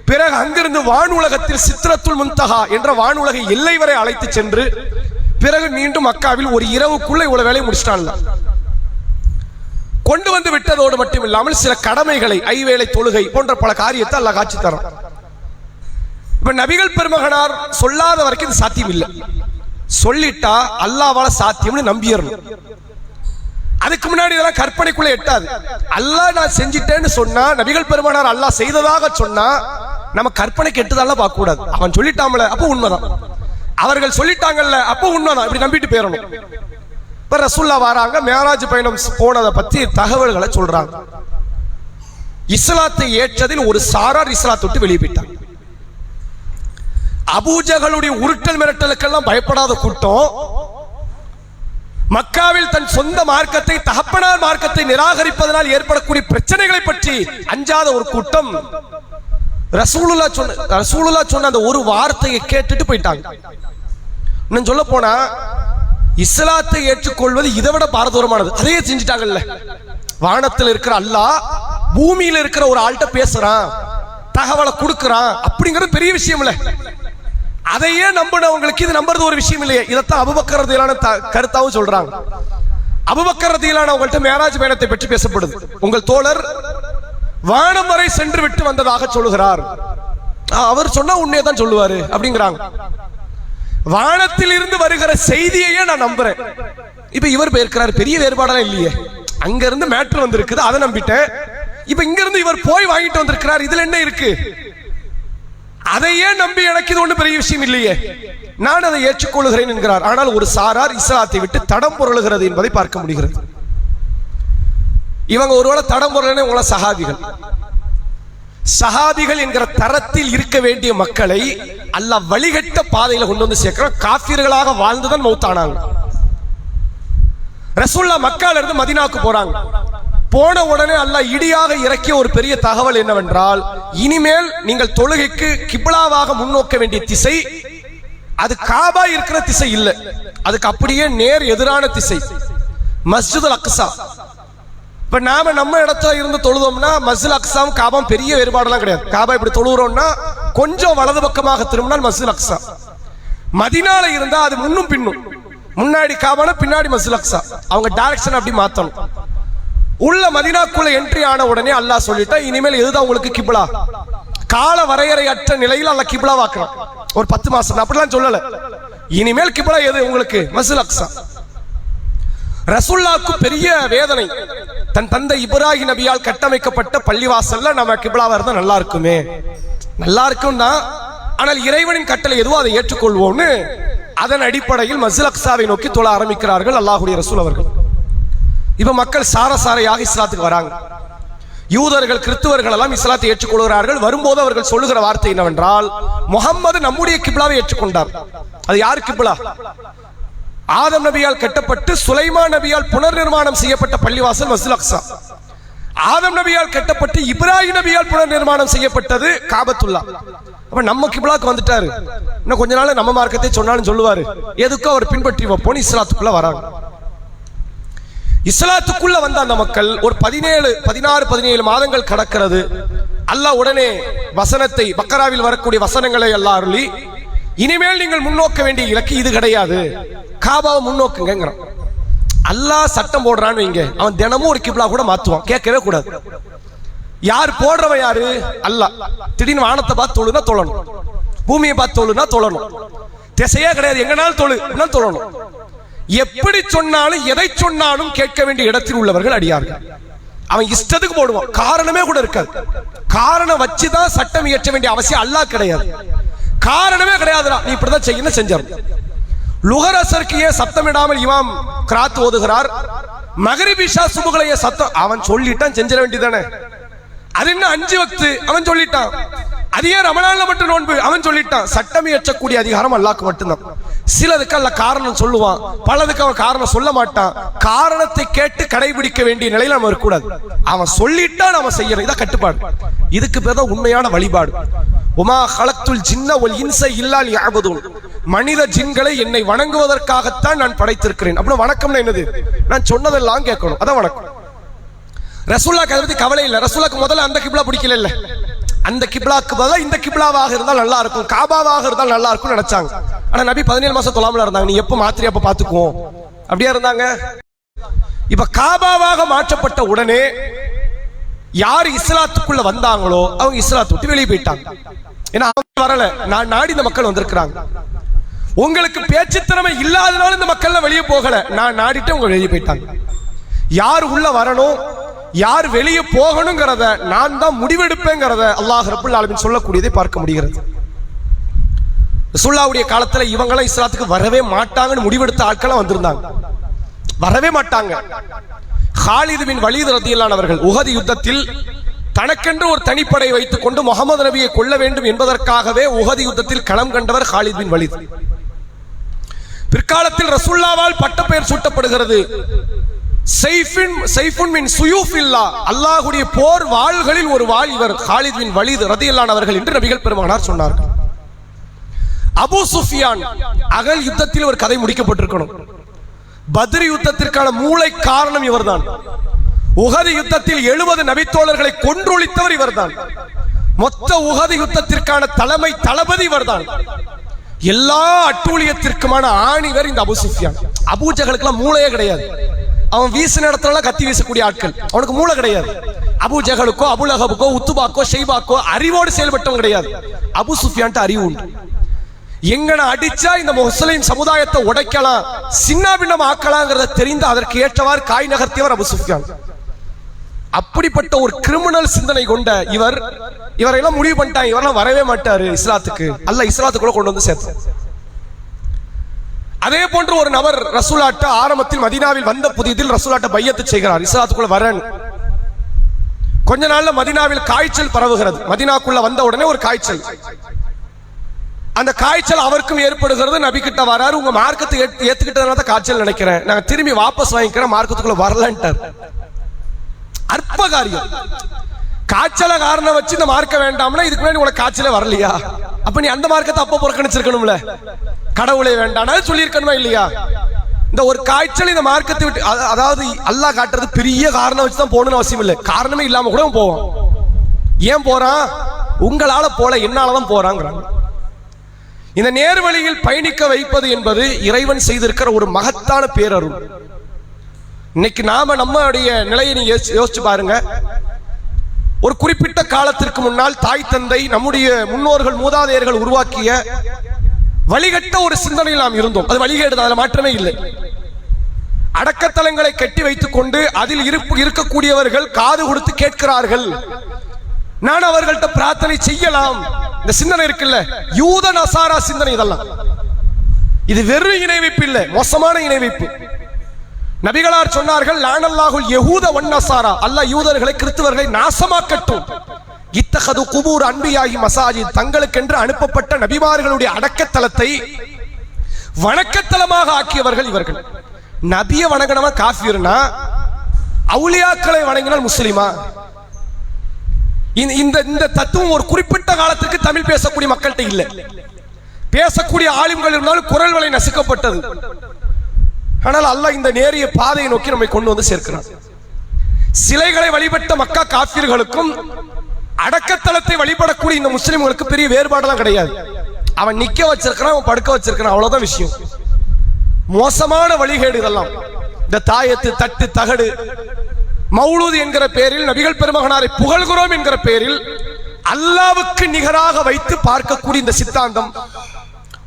பிறகு அங்கிருந்து வானுலகத்தில் சித்ரத்துல் முன்தஹா என்ற வானுலக எல்லை வரை அழைத்து சென்று பிறகு மீண்டும் மக்காவில் ஒரு இரவுக்குள்ள இவ்வளவு வேலையை முடிச்சிட்டான்ல. கொண்டு வந்து விட்டதோடு மட்டும் இல்லாமல் சில கடமைகளை, ஐவேளை தொழுகை போன்ற பல காரியத்தை அல்லாஹ் காட்சி தரான். இப்ப நபிகள் பெருமகனார் சொல்லாத வரைக்கும் இது சாத்தியம் இல்லை. சொல்லிட்டா அல்லாஹ்வால சாத்தியம்னு நம்பியறணும். அதுக்கு முன்னாடி இதெல்லாம் கற்பனைக்குள்ள எட்டாது. அல்லாஹ் நான் செஞ்சிட்டேன்னு சொன்னா, நபிகள் பெருமானார் அல்லாஹ் செய்ததாக சொன்னா நம்ம கற்பனைக்கு எட்டுதெல்லாம் பார்க்க கூடாது. அவன் சொல்லிட்டாமல அப்ப உண்மைதான், அவர்கள் சொல்லிட்டாங்கல்ல அப்ப உண்மைதான், இப்படி நம்பிட்டு போயிடணும். இப்ப ரசூலுல்லாஹ் வராங்க, மிஅராஜ் பயணம் போனதை பத்தி தகவல்களை சொல்றாங்க. இஸ்லாத்தை ஏற்றதில் ஒரு சாரார் இஸ்லாத்தை விட்டு வெளியே போயிட்டாங்க. அபூஜகளுடைய உருட்டல் மிரட்டலுக்கெல்லாம் பயப்படாத கூட்டம், மக்காவில் தன் சொந்த மார்க்கத்தை, தகப்பனார் மார்க்கத்தை நிராகரிப்பதனால் ஏற்படக்கூடிய பிரச்சனைகளை பற்றி அஞ்சாத ஒரு கூட்டம் ரசூலுல்லாஹ் சொன்ன அந்த ஒரு வார்த்தையை கேட்டுட்டு போயிட்டாங்க. இன்னும் சொல்ல போனா இஸ்லாத்தை ஏற்றுக்கொள்வது இதை விட பாரதூரமானது. அதையே செஞ்சுட்டாங்கல்ல. வானத்தில் இருக்கிற அல்லாஹ் பூமியில இருக்கிற ஒரு ஆள்கிட்ட பேசுறான், தகவலை கொடுக்கிறான், அப்படிங்கிறது பெரிய விஷயம் இல்ல. அதையே நம்பினவங்களுக்கு இது நம்புறது ஒரு விஷயம் இல்லையே. இதைத்தான் அபூபக்கர் ரலியல்லாஹு அன்ஹு கருத்தாவும் சொல்றாங்க. அபூபக்கர் ரலியல்லாஹு அன்ஹு அவங்கள்ட்ட மிஅராஜ் பயணத்தை பற்றி பேசப்படுது. உங்கள் தோழர் வானம் வரை சென்று விட்டு வந்ததாக சொல்லுகிறார். அவர் சொன்னா உண்மையை தான் சொல்லுவாரு அப்படிங்கிறாங்க. வானத்தில் இருந்து வருகிற செய்தியையே நான் நம்புறேன். இப்ப இவர் போயிருக்கிறார், பெரிய வேறுபாடெல்லாம் இல்லையே. அங்க இருந்து மேட்டர் வந்திருக்குது, அதை நம்பிட்டேன். இப்ப இங்க இருந்து இவர் போய் வாங்கிட்டு வந்திருக்கிறார், இதுல என்ன இருக்கு? அதையே நம்பி எனக்கு இது ஒண்ணு பெரிய விஷயம் இல்லையே, நான் அதை ஏற்றுக்கொள்கிறேன் என்கிறார். ஆனால் ஒரு சாரார் இஸ்லாத்தை விட்டு தடம் பொருளுகிறது என்பதை பார்க்க முடிகிறது. இவங்க ஒருவேளை தடம் பொருளே உங்கள சஹாபிகள். சஹாபிகள் என்கிற தரத்தில் இருக்க வேண்டிய மக்களை அல்லாஹ் வழிகட்ட பாதையில கொண்டு வந்து சேர்க்கிறான். காஃபிர்களாக வாழ்ந்துதான் மௌத்தானாங்க. ரசூலுல்லாஹ் மக்கால இருந்து மதீனாவுக்கு போறாங்க. போன உடனே அல்லாஹ் இடியாக இறக்கிய ஒரு பெரிய தகவல் என்னவென்றால், இனிமேல் நீங்கள் தொழுகைக்கு கிப்லாவாக முன்னோக்க வேண்டிய திசை அது காபா இருக்கிற திசை இல்லை, அதுக்கு அப்படியே நேர் எதிரான திசை மஸ்ஜிதுல் அக்ஸா. இப்ப நாம நம்ம இடத்துல இருந்து தொழுதோம்னா மஸ்ஜிதுல் அக்ஸாவும் காபாவும் பெரிய வேறுபாடெல்லாம் கிடையாது. காபா இப்படி தொழுகிறோம்னா கொஞ்சம் வலது பக்கமாக திரும்பினால் மஸ்ஜிதுல் அக்ஸா. மதீனால இருந்தா அது முன்னும் பின்னும், முன்னாடி காபானா பின்னாடி மஸ்ஜிதுல் அக்ஸா. அவங்க டைரக்ஷன் அப்படி மாத்தணும். உள்ள மதீனாக்குள்ள என்ட்ரி ஆன உடனே அல்லாஹ் சொல்லிட்டா, இனிமேல் எதுதான் உங்களுக்கு கிப்லா, கால வரையறையற்ற நிலையில் அல்லாஹ் கிப்லா வாக்குறான். ஒரு 10 மாசம் அப்படிலாம் சொல்லல. இனிமேல் கிப்லா எது உங்களுக்கு? மஸ்ஜிதுல் அக்ஸா. ரசூலுல்லாஹ்க்கு பெரிய வேதனை, தன் தந்தை இப்ராஹிம் நபியால் கட்டமைக்கப்பட்ட பள்ளிவாசல்ல நம்ம கிப்லாவா இருந்தா நல்லா இருக்குமே, நல்லா இருக்கும் தான், ஆனால் இறைவனின் கட்டளை எதுவோ அதை ஏற்றுக்கொள்வோம்னு அதன் அடிப்படையில் மஸ்ஜிதுல் அக்ஸாவை நோக்கி தொழ ஆரம்பிக்கிறார்கள் அல்லாஹ்வுடைய ரசூல் அவர்கள். இப்ப மக்கள் சாரசாரையாக இஸ்லாத்துக்கு வராங்க. யூதர்கள் கிறிஸ்துவர்கள் எல்லாம் இஸ்லாத்தை ஏற்றுக்கொள்கிறார்கள். வரும்போது அவர்கள் சொல்லுகிற வார்த்தை என்னவென்றால், முஹம்மது நம்முடைய கிப்லாவை ஏற்றுக்கொண்டார். அது யார் கிப்லா? ஆதம் நபியால் கட்டப்பட்டு சுலைமான் நபியால் புனர் நிர்மாணம் செய்யப்பட்ட பள்ளிவாசல் மஸ்ஜிதுல் அக்ஸா. ஆதம் நபியால் கட்டப்பட்டு இப்ராஹிம் நபியால் புனர் நிர்மாணம் செய்யப்பட்டது காபத்துல்லா. அப்ப நம்ம கிப்லாக்கு வந்துட்டாரு. இன்னும் கொஞ்ச நாள் நம்ம மார்க்கத்தை சொன்னாலும் சொல்லுவாரு, எதுக்கும் அவர் பின்பற்றி வைப்போம். இஸ்லாத்துக்குள்ள வராங்க. இஸ்லாத்துக்குள்ள வந்த அந்த மக்கள் ஒரு 16-17 மாதங்கள் கடக்கிறது. அல்லாஹ் உடனே வசனத்தை, பக்கராவில் வரக்கூடிய வசனங்களை அல்லாஹ் அருளி, இனிமேல் நீங்கள் முன்னோக்க வேண்டிய இலக்கு இது கிடையாது, காபாவை முன்னோக்குங்க. அல்லாஹ் சட்டம் போடுறான்னு வைங்க, அவன் தினமும் ஒரு கிப்லா கூட மாத்துவான், கேட்கவே கூடாது. யார் போடுறவன்? யாரு? அல்லாஹ். திடீர்னு வானத்தை பார்த்து தொழுனா தொழணும், பூமியை பார்த்து தொழுனா தொழணும், திசையே கிடையாது, எங்கனாலும் தொழணும். எப்படி சொன்னாலும் எதை சொன்னாலும் கேட்க வேண்டிய இடத்தில் உள்ளவர்கள் அடியார்கள். அவன் இஷ்டத்துக்கு போடுவான், காரணமே கூட இருக்காது. காரணம் வச்சுதான் சட்டம் இயற்ற வேண்டிய அவசியம் அல்லாஹ் கிடையாது. காரணமே கிடையாதுடா, நீ இப்படிதான் செய்யணும், செஞ்சார். லுஹர் அஸ்ருக்கு ஏன் சத்தமிடாமல் இமாம் கிராத் ஓதுகிறார்? மக்ரிப் இஷா சுபுகளைய சத்தம் அவன் சொல்லிட்டான், செஞ்சிட வேண்டியதானே. அது என்ன 5 வக்து அவன் சொல்லிட்டான், அது ஏன் ரமலான்ல மட்டும் நோன்பு? அவன் சொல்லிட்டான், சட்டம் இயற்றக்கூடிய அதிகாரம் அல்லாஹ்க்கு மட்டும்தான். சிலதுக்கு அல்ல காரணம் சொல்லுவான், பலதுக்கு அவன் காரணம் சொல்ல மாட்டான். காரணத்தை கேட்டு கடைபிடிக்க வேண்டிய நிலையில நம்ம இருக்கக்கூடாது. அவன் சொல்லிட்டா நம்ம செய்யணும், இதான் கட்டுப்பாடு. இதுக்கு பேர் தான் உண்மையான வழிபாடு. உமா ஹலக்துல் ஜின்ன வல் இன்ஸ இல்லா லியஅபுதுன், மனித ஜின்களை என்னை வணங்குவதற்காகத்தான் நான் படைத்திருக்கிறேன். அப்படின்னா வணக்கம்னா என்னது? நான் சொன்னதெல்லாம் கேட்கணும், அதான் வணக்கம். ரசூலுல்லாஹ்க்கு அதை பத்தி கவலை இல்லை. ரசூலுல்லாஹ்க்கு முதல்ல அந்த கிப்லா பிடிக்கல, இல்ல அந்த கிப்லாக்கு பதிலா இந்த கிப்லாவாக இருந்தால் நல்லா இருக்கும், காபாவாக இருந்தால் நல்லா இருக்கும் நினைச்சாங்க. ஆனா நபி 17 மாசம் தொழாமல இருந்தாங்க. நீ எப்ப மாத்திரி அப்ப பாத்துக்குவோம், அப்படியே இருந்தாங்க. இப்ப காபாவாக மாற்றப்பட்ட உடனே யார் இஸ்லாத்துக்குள்ள வந்தாங்களோ அவங்க இஸ்லாத்தை விட்டு வெளியே போயிட்டாங்க. ஏன்னா அவங்க வரல, நான் நாடி இந்த மக்கள் வந்திருக்கிறாங்க. உங்களுக்கு பேச்சு திறமை இல்லாதனால இந்த மக்கள் வெளியே போகல, நான் நாடிட்டு அவங்க வெளியே போயிட்டாங்க. யார் உள்ள வரணும், யார் வெளியே போகணுங்கிறத நான் தான் முடிவெடுப்பேங்கிறத அல்லாஹ் ரப்பல் ஆலமீன் சொல்லக்கூடியதை பார்க்க முடிகிறது. ரசூலுல்லாஹ்வுடைய காலத்துல இவங்களாம் இஸ்லாத்துக்கு வரவே மாட்டாங்கன்னு முடிவெடுத்த ஆட்கள் வந்திருந்தாங்க, வரவே மாட்டாங்க. காலித் பின் வலீத் ரலியல்லாஹு அவர்கள் உஹது யுத்தத்தில் தனக்கென்று ஒரு தனிப்படை வைத்துக் கொண்டு முகமது நபியை கொல்ல வேண்டும் என்பதற்காகவே உஹது யுத்தத்தில் களம் கண்டவர் காலித் பின் வலீத். பிற்காலத்தில் ரசூலுல்லாஹ்வால் பட்டப்பெயர் சூட்டப்படுகிறது அல்லாஹ்வுடைய போர் வாள்களில் ஒரு வாள் இவர் காலித் பின் வலீத் ரலியல்லாஹு அவர்கள் என்று நபிகள் பெருமானார் சொன்னார்கள். அபூ சுஃபியான் அகல் யுத்தத்தில் ஒரு கதை முடிக்கப்பட்டிருக்கணும். பத்ர் யுத்தத்திற்கான மூளை காரணம் இவர்தான். உஹது யுத்தத்தில் 70 நபித்தோழர்களை கொன்றொழித்தவர் இவர்தான். மொத்த உஹது யுத்தத்திற்கான தலைமை தளபதி இவர்தான். எல்லா அட்டூழியத்திற்குமான ஆணிவர் இந்த அபூ சுஃபியான். அபூ ஜஹலுக்குலாம் மூளையே கிடையாது. அவன் வீசின இடத்துல கத்தி வீசக்கூடிய ஆட்கள், அவனுக்கு மூளை கிடையாது. அபூ ஜஹலுக்கோ அபூ லஹபுக்கோ உத்துபாக்கோ ஷைபாக்கோ அறிவோடு செயல்பட்டவன் கிடையாது. அபூ சுஃபியான்ட்ட அறிவு உண்டு. எங்கன அடிச்சா இந்த முஸ்லிம் சமுதாயத்தை உடைக்கலாம், சின்ன பின்னம் ஆக்கலாங்கிறத தெரிந்து அதற்கு ஏற்றவாறு காய் நகர்த்தியவர் அபூ சுஃபியான். அப்படிப்பட்ட ஒரு கிரிமினல் சிந்தனை கொண்ட இவரெல்லாம் முடிவு பண்ணிட்டாங்க, இவரெல்லாம் வரவே மாட்டாரு இஸ்லாத்துக்கு, அல்ல இஸ்லாத்துக்குள்ள கொண்டு வந்து சேர்த்தோம். அதே போன்று ஒரு நபர் ரசூலாட்ட ஆரம்பத்தில் மதீனாவில் வந்த புதியதில் ரசூலாட்ட பையத்து செய்கிறார், இஸ்லாத்துக்குள்ள வரேன். கொஞ்ச நாள்ல மதீனாவில் காய்ச்சல் பரவுகிறது. மதீனாக்குள்ள வந்த உடனே ஒரு காய்ச்சல், அந்த காய்ச்சல் அவருக்கும் ஏற்படுகிறது. நபி கிட்ட வராரு, உங்க மார்க்கத்தை ஏத்துக்கிட்டதுனால தான் காய்ச்சல் நினைக்கிறேன், நாங்க திரும்பி வாபஸ் வாங்கிக்கிறேன், மார்க்கத்துக்குள்ள வரலன்ட்டார். அற்ப காரியம். காய்ச்சல காரணம் வச்சு இந்த மார்க்க வேண்டாம்னா இதுக்கு முன்னாடி உனக்கு காய்ச்சலே வரலையா? அப்ப நீ அந்த மார்க்கத்தை அப்ப புறக்கணிச்சிருக்கணும்ல, கடவுளே வேண்டாம் சொல்லியிருக்கணுமா இல்லையா? இந்த ஒரு காய்ச்சல் இந்த மார்க்கத்தை விட்டு, அதாவது அல்லாஹ் காட்டுறது பெரிய காரணம் வச்சுதான் போகணும்னு அவசியம் இல்லை, காரணமே இல்லாம கூட போவான். ஏன் போறான்? உங்களால போல, என்னாலதான் போறாங்கிறாங்க. இந்த நேர்வழியில் பயணிக்க வைப்பது என்பது இறைவன் செய்திருக்கிற ஒரு மகத்தான பேரருள். இன்னைக்கு நாம நம்மளுடைய நிலையை நீங்க யோசிச்சு பாருங்க. ஒரு குறிப்பிட்ட காலத்திற்கு முன்னால் தாய் தந்தை நம்முடைய முன்னோர்கள் மூதாதையர்கள் உருவாக்கிய வழிகட்ட ஒரு சிந்தனையில் நாம் இருந்தோம். அது வழிகேடு, அதில் மாற்றமே இல்லை. அடக்கத்தலங்களை கட்டி வைத்துக் கொண்டு அதில் இருக்கக்கூடியவர்கள் காது கொடுத்து கேட்கிறார்கள், நான் அவர்கள்ட்ட பிரார்த்தனை செய்யலாம். இந்த சிந்தனை இருக்குல்ல, யூத நசாரா சிந்தனை. இதெல்லாம் இது வெறும் இணை வைப்பு இல்ல, மோசமான இணை வைப்பு. நபிகளார் சொன்னார்கள், லானல்லாஹுல் யஹூத வன் நசாரா, அல்லாஹ் யூதர்களை கிறிஸ்தவர்களை நாசமாக்கட்டும். இத்தகது குபூர் அன்பியாகி மசாஜித், தங்களுக்கென்று அனுப்பப்பட்ட நபிமார்களுடைய அடக்கத்தலத்தை வணக்கத்தலமாக ஆக்கியவர்கள் இவர்கள். நபியை வணங்கினவன் காஃபிர்னா, அவுலியாக்களை வணங்கினால் முஸ்லிமா? இந்த தத்துவம் ஒரு குறிப்பிட்ட காலத்துக்கு தமிழ் பேசக்கூடிய மக்கள்கிட்ட இல்லை. பேசக்கூடிய ஆலிம்கள் இருந்தாலும் குரல் வலை நசுக்கப்பட்டது. ஆனால் அல்லாஹ் இந்த நேரிய பாதையை நோக்கி நம்மை கொண்டு வந்து சேர்க்கிறான். சிலைகளை வழிபட்ட மக்கா காஃபிர்களுக்கும் அடக்கத்தலத்தை வழிபடக்கூடிய இந்த முஸ்லிம்களுக்கு பெரிய வேறுபாடுலாம் கிடையாது. அவன் நிக்க வச்சிருக்கிறான், அவன் படுக்க வச்சிருக்கிறான், அவ்வளவுதான் விஷயம். மோசமான வழிகேடு இதெல்லாம். இந்த தாயத்து, தட்டு, தகடு, மௌலூத் என்கிற பெயரில் நபிகள் பெருமகனாரை புகழ்கிறோம் என்கிற பெயரில் அல்லாவுக்கு நிகராக வைத்து பார்க்கக்கூடிய இந்த சித்தாந்தம்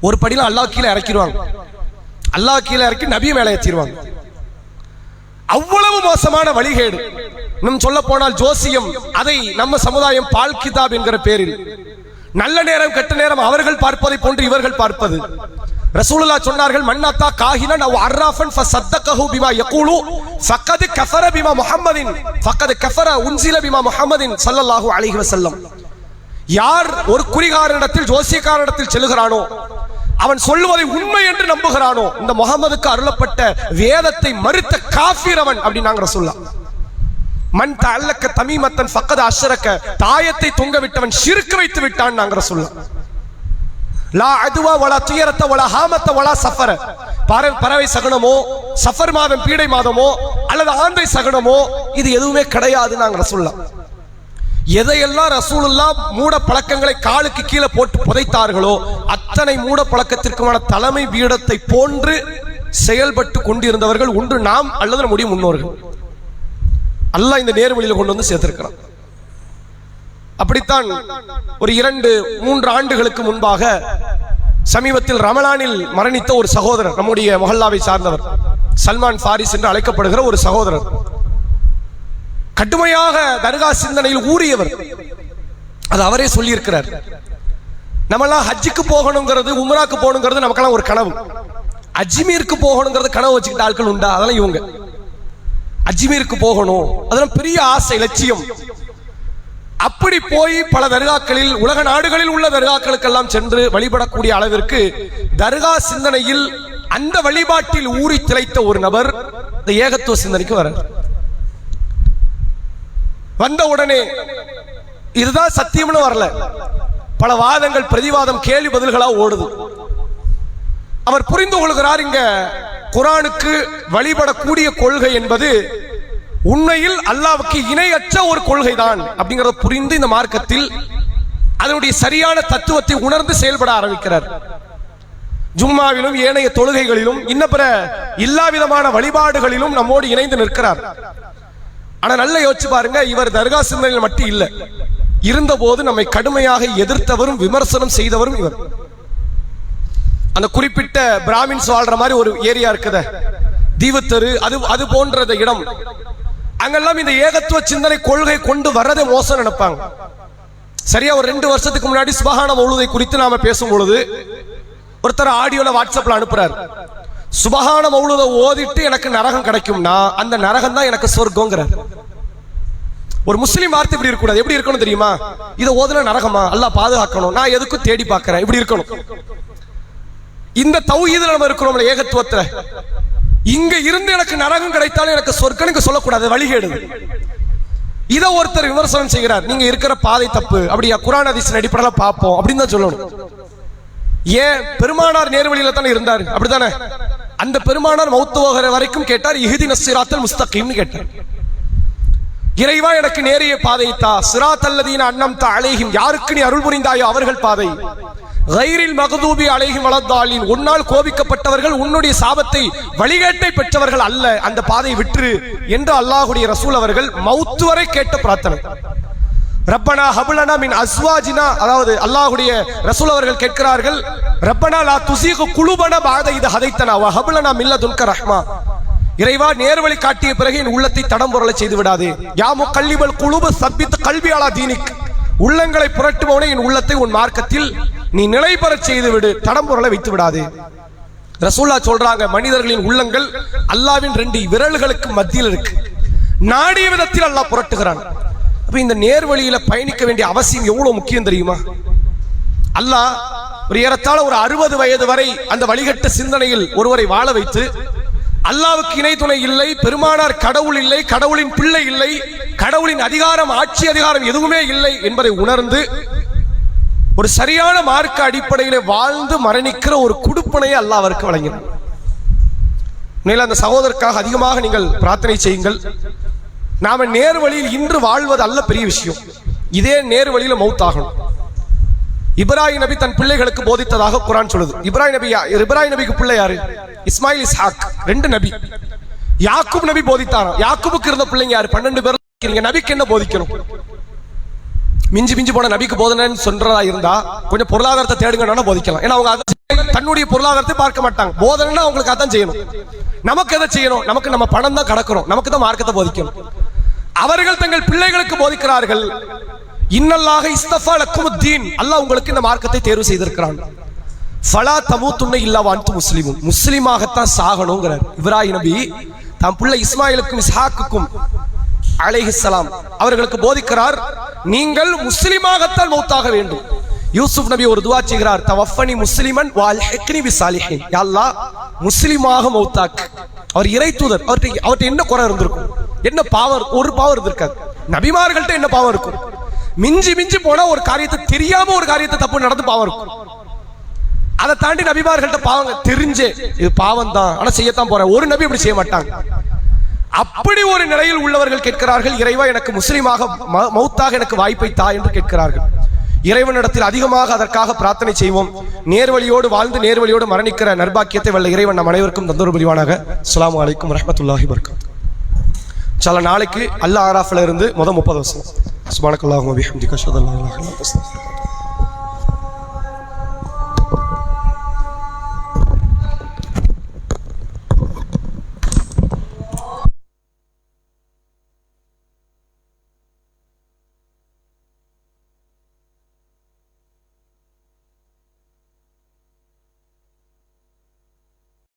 ஒரு படியில அல்லாஹ் கீழே இறக்கிடுவாங்க. அல்லாஹ் கீழே இறக்கி நபி மேலே ஏற்றிடுவாங்க. அவ்வளவு மோசமான வழிகேடு. இன்னும் சொல்ல போனால் ஜோசியம், அதை நம்ம சமுதாயம் பால் கிதாப் என்கிற பெயரில் நல்ல நேரம் கெட்ட நேரம் அவர்கள் பார்ப்பதை போன்று இவர்கள் பார்ப்பது. ரசூலுல்லாஹ் சொன்னார்கள், மன்னத்தா காஹினன் அவ் அர்ராஃபன் ஃபஸத்தகஹு பிமா யகூலு ஃபக்கத் கஃபர பிமா முஹம்மதின் ஃபக்கத் கஃபர உன்ஸில பிமா முஹம்மதின் ஸல்லல்லாஹு அலைஹி வஸல்லம். யார் ஒரு குறிகாரனிடத்தில் ஜோசியக்காரனிடத்தில் செல்கிறானோ, அவன் சொல்லுவதை உண்மை என்று நம்புகிறானோ, இந்த முகமதுக்கு அருளப்பட்ட வேதத்தை மறுத்த காஃபிர் அவன் அப்படி நாங்க ரசூலுல்லாஹ். மன் தஅல்லக தமீமத்தன் ஃபக்கத் அஷ்ரக, தாயத்தை தொங்க விட்டவன் ஷிர்க் வைத்து விட்டான் நாங்க ரசூலுல்லாஹ். லா அதுவா வலா துயரத்த வலா ஹாமத்த வலா சஃபர, பறவை சகுனமோ சஃபர் மாதம் பீடை மாதமோ அல்லது ஆந்தை சகுனமோ இது எதுவுமே கிடையாது நாங்க ரசூலுல்லாஹ். எதையெல்லாம் ரசூலுல்லாஹ் மூட பழக்கங்களை காலுக்கு கீழே போட்டு புதைத்தார்களோ அத்தனை மூட பழக்கத்திற்குமான தலைமை பீடத்தை போன்று செயல்பட்டு கொண்டிருந்தவர்கள் உண்டு நாம் அல்லது நம்முடைய முன்னோர்கள். அல்லாஹ் இந்த நேர்வழியில் கொண்டு வந்து சேர்த்திருக்கிறான். அப்படித்தான் ஒரு 2-3 ஆண்டுகளுக்கு முன்பாக சமீபத்தில் ரமலானில் மரணித்த ஒரு சகோதரர், நம்முடைய மொஹல்லாவை சார்ந்தவர், சல்மான் ஃபாரிஸ் என்று அழைக்கப்படுகிற ஒரு சகோதரர், கடுமையாக தர்கா சிந்தனையில் ஊறியவர். அது அவரே சொல்லி இருக்கிறார். நம்மெல்லாம் ஹஜ்ஜுக்கு போகணுங்கிறது, உம்ராக்கு போகணுங்கிறது நமக்கெல்லாம் ஒரு கனவு. அஜ்மீருக்கு போகணுங்கிறது கனவு வச்சுக்கிட்ட ஆட்கள் உண்டா? அதெல்லாம் இவங்க. அஜ்மீருக்கு போகணும், அதெல்லாம் பெரிய ஆசை, லட்சியம். அப்படி போய் பல தர்காக்களில், உலக நாடுகளில் உள்ள தர்காக்களுக்கெல்லாம் சென்று வழிபடக்கூடிய அளவிற்கு தர்கா சிந்தனையில் அந்த வழிபாட்டில் ஊறி திளைத்த ஒரு நபர் இந்த ஏகத்துவ சிந்தனைக்கு வர வந்த உடனே இதுதான் சத்தியம்னு வரல, பல வாதங்கள், பிரதிவாதம், கேள்வி பதில்களா ஓடுது. அவர் புரிந்து கொள்கிறார், இங்க குர்ஆனுக்கு வழிபடக்கூடிய கொள்கை என்பது உண்மையில் அல்லாஹ்வுக்கு இணையற்ற ஒரு கொள்கை தான் அப்படிங்கறத புரிந்து இந்த மார்க்கத்தில் அதனுடைய சரியான தத்துவத்தை உணர்ந்து செயல்பட ஆரம்பிக்கிறார். ஜும்மாவிலும் ஏனைய தொழுகைகளிலும் இன்ன பிற எல்லா விதமான வழிபாடுகளிலும் நம்மோடு இணைந்து நிற்கிறார். ஆனா நல்ல யோசிச்சு பாருங்க, இவர் தர்கா சிந்தனையில் மட்டும் இல்ல, இருந்தபோது நம்மை கடுமையாக எதிர்த்தவரும் விமர்சனம் செய்தவரும் இவர். அந்த குறிப்பிட்ட பிராமின்ஸ் வாழ்ற மாதிரி ஒரு ஏரியா இருக்குத, தீவுத்தரு, அது போன்ற இடம், அங்கெல்லாம் இந்த ஏகத்துவ சிந்தனை கொள்கை கொண்டு வர்றதை மோசம் நினைப்பாங்க. சரியா ஒரு 2 வருஷத்துக்கு முன்னாடி சுபஹான மௌலூதை குறித்து நாம பேசும் பொழுது ஒருத்தர் ஆடியோல வாட்ஸ்அப்ல அனுப்புறாரு, சுபஹான மௌலூதை ஓதிட்டு எனக்கு நரகம் கிடைக்கும்னா அந்த நரகம் தான் எனக்கு சொர்க்கம்ங்கிறார். ஒரு முஸ்லீம் வார்த்தை இப்படி இருக்க கூடாது. எப்படி இருக்கணும் தெரியுமா? இதை ஓதுனா நரகமா? அல்லாஹ் பாதுகாக்கணும், நான் எதுக்கும் தேடி பார்க்கிறேன், இப்படி இருக்கணும். இந்த தௌஹீதுல நம்ம இருக்கிறோம், ஏகத்துவத்துல. இங்க இருந்து எனக்கு நரகம் கிடைத்தாலும் எனக்கு சொர்க்கம் சொல்லக்கூடாது, வழிகேடு. இதை ஒருத்தர் விமர்சனம் செய்கிறார், நீங்க இருக்கிற பாதை தப்பு, அப்படியா குர்ஆன் ஹதீஸின் அடிப்படையில் பார்ப்போம் அப்படின்னு தான் சொல்லணும். ஏன்? பெருமானார் நேர்வழியில தானே இருந்தார், அப்படித்தானே? அந்த பெருமானார் மௌத்து போகிற வரைக்கும் கேட்டார், இஹ்தினஸ் ஸிராத்தல் முஸ்தகீம்னு கேட்டார். இறைவா எனக்கு நேரிய பாதையை தா, ஸிராத்தல்லதீன அன்அம்த அலைஹிம், யாருக்கு நீ அருள் புரிந்தாயோ அவர்கள் பாதை, கைரில் மக்தூபி அலைஹிம் வலத்தாலின், உன்னால் கோபிக்கப்பட்டவர்கள், உன்னுடைய சாபத்தை வழிகேட்டை பெற்றவர்கள் அல்ல, அந்த பாதையை விற்று என்று அல்லாஹ்வுடைய ரசூல் அவர்கள் மௌத்து வரை கேட்ட பிரார்த்தனை. ரப்பனா ஹப்லனா மின் அஸ்வாஜினா, அதாவது அல்லாஹ்வுடைய ரசூல் அவர்கள் கேட்கிறார்கள், ரப்பனா லா துஸீகு குலூபனா பஅத இத ஹதைத்தனா வ ஹப்லனா மின் லதுன்க ரஹ்மா, இறைவா நேர்வழி காட்டிய பிறகு என் உள்ளத்தை தடம்புரள செய்து விடாதே. யா முகல்லிபல் குலூப சப்பித் கல்பி அலா தீனிக், உள்ளங்களை புரட்டுபவனே என் உள்ளத்தை உன் மார்க்கத்தில் நீ நிலை பெறச் செய்து விடு, தடம்புரள வைத்து விடாதே. ரசூலுல்லாஹ் சொல்றாங்க, மனிதர்களின் உள்ளங்கள் அல்லாஹ்வின் 2 விரல்களுக்கு மத்தியில் இருக்கு, நாடிய விதத்தில் அல்லாஹ் புரட்டுகிறான். அப்ப இந்த நேர்வழியில பயணிக்க வேண்டிய அவசியம் எவ்வளவு முக்கியம் தெரியுமா? அல்லாஹ் ஒரு ஏறத்தாழ ஒரு 60 வயது வரை அந்த வழிகட்ட சிந்தனையில் ஒருவரை வாழ வைத்து, அல்லாஹ்வுக்கு இணை துணை இல்லை, பெருமானார் கடவுள் இல்லை, கடவுளின் பிள்ளை இல்லை, கடவுளின் அதிகாரம், ஆட்சி அதிகாரம் எதுவுமே இல்லை என்பதை உணர்ந்து ஒரு சரியான மார்க்க அடிப்படையிலே வாழ்ந்து மரணிக்கிற ஒரு குடுப்பனையை அல்லாஹ் அவருக்கு வழங்கினார். மேலும் அந்த சகோதரருக்காக அதிகமாக நீங்கள் பிரார்த்தனை செய்யுங்கள். நாம நேர்வழியில் இன்று வாழ்வது அல்ல பெரிய விஷயம், இதே நேர்வழியில மௌத்தாகணும். இப்ராஹிம் நபி தன் பிள்ளைகளுக்கு போதித்ததாக குர்ஆன் சொல்லுது. இப்ராஹிம் நபிக்கு பிள்ளை யாரு? இஸ்மாயில், இஸ்ஹாக், 2 நபி. யாக்கூப் நபி போதித்தாராம். யாக்கூபுக்கு இருந்த பிள்ளைங்க யாரு? 12 பேர். நபிக்கு என்ன போதிக்கணும்? மிஞ்சி மிஞ்சி போன நபிக்கு போதனைன்னு சொல்றதா இருந்தா கொஞ்சம் பொருளாதாரத்தை தேடுங்கன்னா போதிக்கலாம். ஏன்னா அவங்க தன்னுடைய பொருளாதாரத்தை பார்க்க மாட்டாங்க. போதனைன்னா அவங்களுக்கு அதான் செய்யணும். நமக்கு எதை செய்யணும்? நமக்கு நம்ம பணம் தான் கடக்கிறோம், நமக்கு தான் மார்க்கத்தை போதிக்கணும். அவர்கள் தங்கள் பிள்ளைகளுக்கு போதிக்கிறார்கள், இன்னல்லாஹ இஸ்தஃபா லக்குமுத்தீன், அல்லாஹ் உங்களுக்கு இந்த மார்க்கத்தை தேர்வு செய்திருக்கிறான். ஃபலா தமூத்துன்ன இல்லா வஅன்தும் முஸ்லிமூன், முஸ்லிமாகத்தான் சாகணும்ங்கிறார். இப்ராஹிம் நபி தம் பிள்ளை இஸ்மாயிலுக்கும் இஸ்ஹாக்குக்கும் அலைஹிஸ்ஸலாம் அவர்களுக்கு போதிக்கிறார், நீங்கள் முஸ்லிமாகத்தான் மௌத்தாக வேண்டும். யூசுப் நபி ஒரு துஆ செய்கிறார், தவஃபனி முஸ்லிமன் வல்ஹிக்னி பிஸ்ஸாலிஹீன். யா அல்லாஹ் முஸ்லிமாக மௌத்தாக்கு. அவர் இறை தூதர், அவர்கிட்ட என்ன குறை இருந்திருக்கும்? என்ன பாவம்? ஒரு பாவம் இருந்திருக்காது. நபிமார்கள்ட்ட என்ன பாவம் இருக்கும்? மிஞ்சி மிஞ்சி போனா ஒரு காரியத்தை தெரியாம ஒரு காரியத்தை தப்பு நடந்து பாவம் இருக்கும். அதை தாண்டி நபிமார்கள்ட்ட பாவங்க தெரிஞ்சே இது பாவம் தான், ஆனா செய்யத்தான் போற. ஒரு நபி அப்படி செய்ய மாட்டாங்க. அப்படி ஒரு நிலையில் உள்ளவர்கள் கேட்கிறார்கள், இறைவா எனக்கு முஸ்லிமாக மௌத்தாக எனக்கு வாய்ப்பை தா என்று கேட்கிறார்கள். இறைவனிடத்தில் அதிகமாக அதற்காக பிரார்த்தனை செய்வோம். நேர்வழியோடு வாழ்ந்து நேர்வழியோடு மரணிக்கிற நற்பாக்கியத்தை வல்ல இறைவன் நம் அனைவருக்கும் தந்தொரு புரிவானாக. அஸ்ஸலாமு அலைக்கும் வரஹ்மத்துல்லாஹி வபரகாத்துஹு. நாளைக்கு அல் ஆராஃப்ல இருந்து 30 வசனம். சுப்ஹானக்கல்லாஹு வ பிஹம்திக அஷ்ஹது அல்லா இலாஹா இல்லா அன்த அஸ்தக்ஃபிருக்க